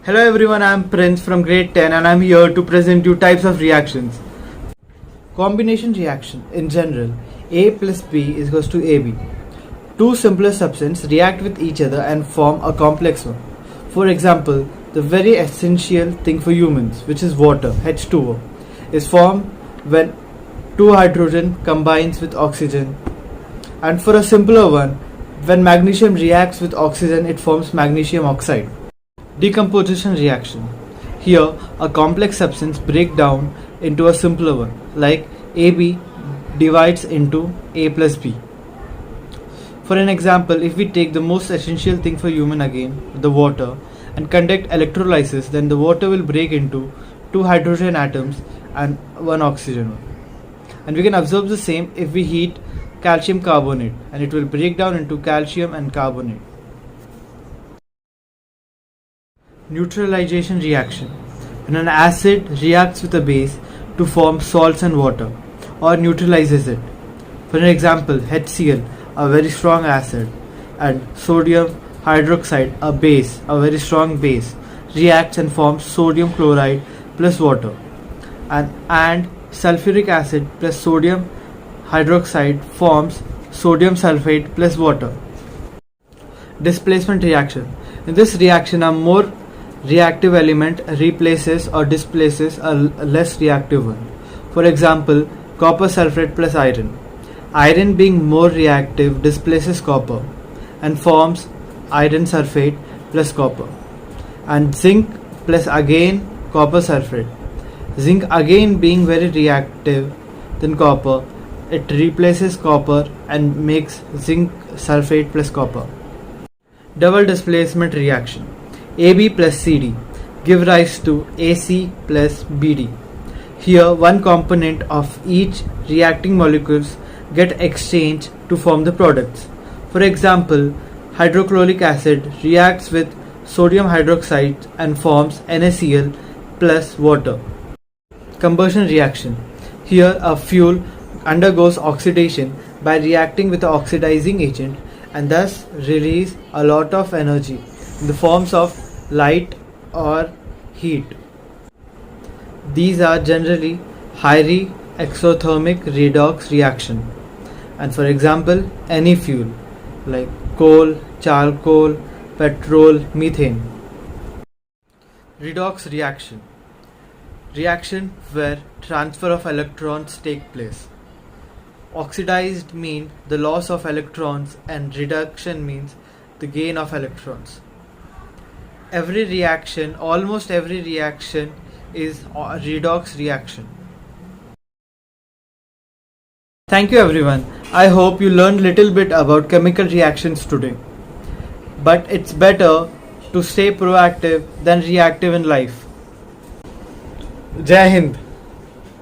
Hello everyone, I am Prince from grade 10 and I am here to present you types of reactions. Combination reaction. In general, A plus B is equals to AB. Two simpler substances react with each other and form a complex one. For example, the very essential thing for humans, which is water, H2O, is formed when two hydrogen combines with oxygen. And for a simpler one, when magnesium reacts with oxygen, it forms magnesium oxide. Decomposition reaction. Here, a complex substance breaks down into a simpler one, like AB divides into A plus B. For an example, if we take the most essential thing for human again, the water, and conduct electrolysis, then the water will break into two hydrogen atoms and one oxygen one. And we can observe the same if we heat calcium carbonate, and it will break down into calcium and carbonate. Neutralization reaction. When an acid reacts with a base to form salts and water, or neutralizes it. For an example, HCl, a very strong acid, and sodium hydroxide, a base, a very strong base, reacts and forms sodium chloride plus water. And sulfuric acid plus sodium hydroxide forms sodium sulfate plus water. Displacement reaction. In this reaction, a more reactive element replaces or displaces a less reactive one. For example, copper sulfate plus iron. Iron, being more reactive, displaces copper and forms iron sulfate plus copper. And zinc plus again copper sulfate. Zinc, again being very reactive than copper, it replaces copper and makes zinc sulfate plus copper. Double displacement reaction. AB plus CD give rise to AC plus BD. Here, one component of each reacting molecules get exchanged to form the products. For example, hydrochloric acid reacts with sodium hydroxide and forms NaCl plus water. Combustion reaction. Here, a fuel undergoes oxidation by reacting with the oxidizing agent and thus release a lot of energy in the forms of light or heat. These are generally highly exothermic redox reaction, and for example, any fuel like coal, charcoal, petrol, methane. Redox reaction. Reaction where transfer of electrons take place. Oxidized mean the loss of electrons and reduction means the gain of electrons. Almost every reaction is a redox reaction. Thank you everyone. I hope you learned little bit about chemical reactions today. But it's better to stay proactive than reactive in life. Jai Hind.